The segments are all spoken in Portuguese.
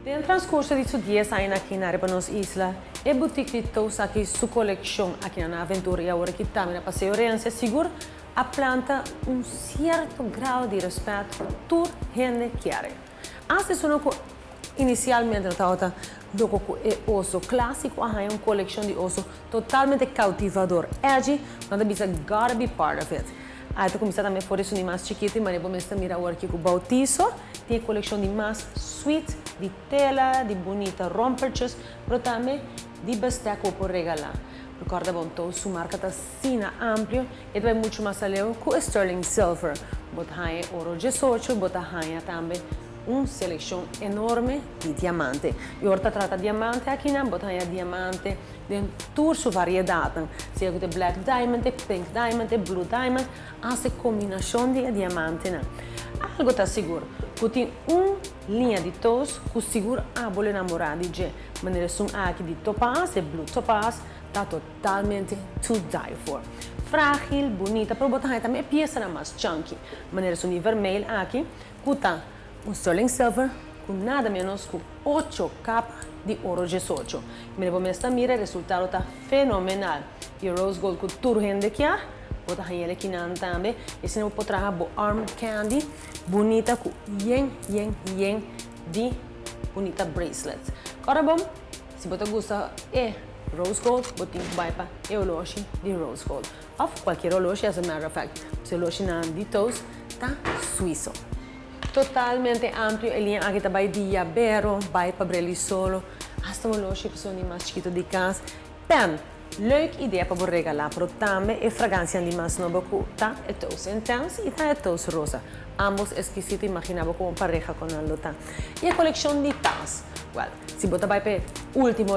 No transcurso de sus 10 años aquí en Arepanos Isla, el boutique de todos aquí su colección aquí en Aventura y ahora que también a Paseo Oriente, seguro aplanta un cierto grado de respeto por tu gente quiere. Antes uno inicialmente notaba loco el oso clásico, hay una colección de oso totalmente cautivador. Edgy, cuando dice gotta be part of it. Aí tu começa também por isso de mais chiquito, mas depois você mira o aqui com o bautizo, tem coleção de mais suíte, de tela, de bonita romperchas, mas também de besteco por regalar. Recorda bom, todo sua marca está assim amplo e vai muito mais além com sterling silver. Botar aí ouro de socho, botar aí também uma seleção enorme de diamante. E agora trata diamante aqui, não botar aí diamante de toda sua variedade. Seja com black diamond, pink diamond, blue diamond, essa combinação de diamante. Não. Algo está seguro, que tem uma linha de tos que seguro a vou enamorar de maneira são aqui de topaz, de blue topaz, está totalmente to die for. Frágil, bonita, para botar aí também peça mais chunky, maneira são de vermelho aqui, que está sterling silver com nada menos que 8 capas de ouro de socho. Mira, o resultado está fenomenal. E o rose gold com tudo gente que há, botar aí ele aqui também. E se não pode trazer o arm candy, bonita com yen de bonita bracelets. Agora bom, se você gosta rose gold, você vai para o loja de rose gold. Ou qualquer loja, as a matter of fact, se loja de todos está suíço. Totalmente amplo, a linha aqui vai de Yabero, vai para Brelisolo, hasta uma loja que são mais chiquito de casa. Bem, leuke ideia para regalar, mas também a fragrância de mais nova que está é todos intenso e está é todos rosa. Ambos exquisitos, imaginava como pareja com a luta. E a coleção de taz, well, se você vai para último,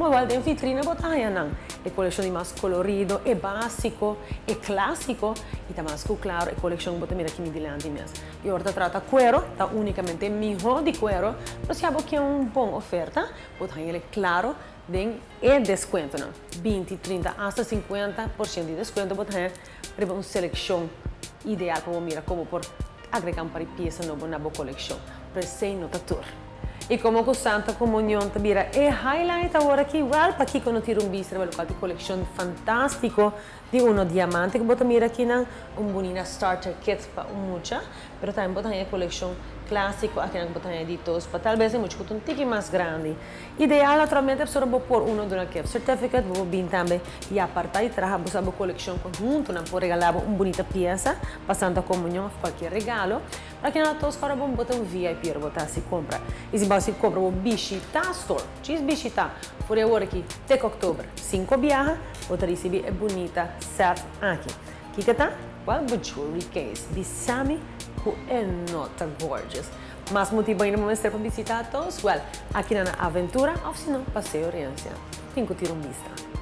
well, tem vitrina, você aí não. A coleção de mais colorido, é básico, é clássico e está mais claro. A coleção você mira aqui me delante mesmo. E agora trata cuero, está unicamente melhor de cuero, mas se que é uma boa oferta, você ele claro, tem desconto, não? 20, 30, até 50% de desconto, você tem uma seleção ideal para mirar como por agregar uma peça nova na boa coleção, para ser notador. E como com Santa Comunhão também é highlight agora aqui, igual para aqui quando tiro vista para local de coleção fantástico de diamante que bota mira aqui na bonita starter kit para mucha, mas também bota aí a coleção clássico aqui na bota aí de todos, para talvez é muito um tique mais grande. Ideal naturalmente é vou por do gift certificate, vou vir também e a partir de trás você a coleção conjunto, não pode regalar uma bonita peça para Santa Comunhão, qualquer regalo. Para que não todos agora vamos botar um VIP para botar se compra. E se você compra o Bichita Store, diz Bichita, por agora aqui, até outubro, 5 viagens, você recebe a bonita set aqui. O que está? Qual o jewelry case de Sammy, que é nota gorgeous. Mas motivo ainda para para visitar todos, well, aqui na Aventura, ou se não, Paseo Oriente. Tem que ter vista.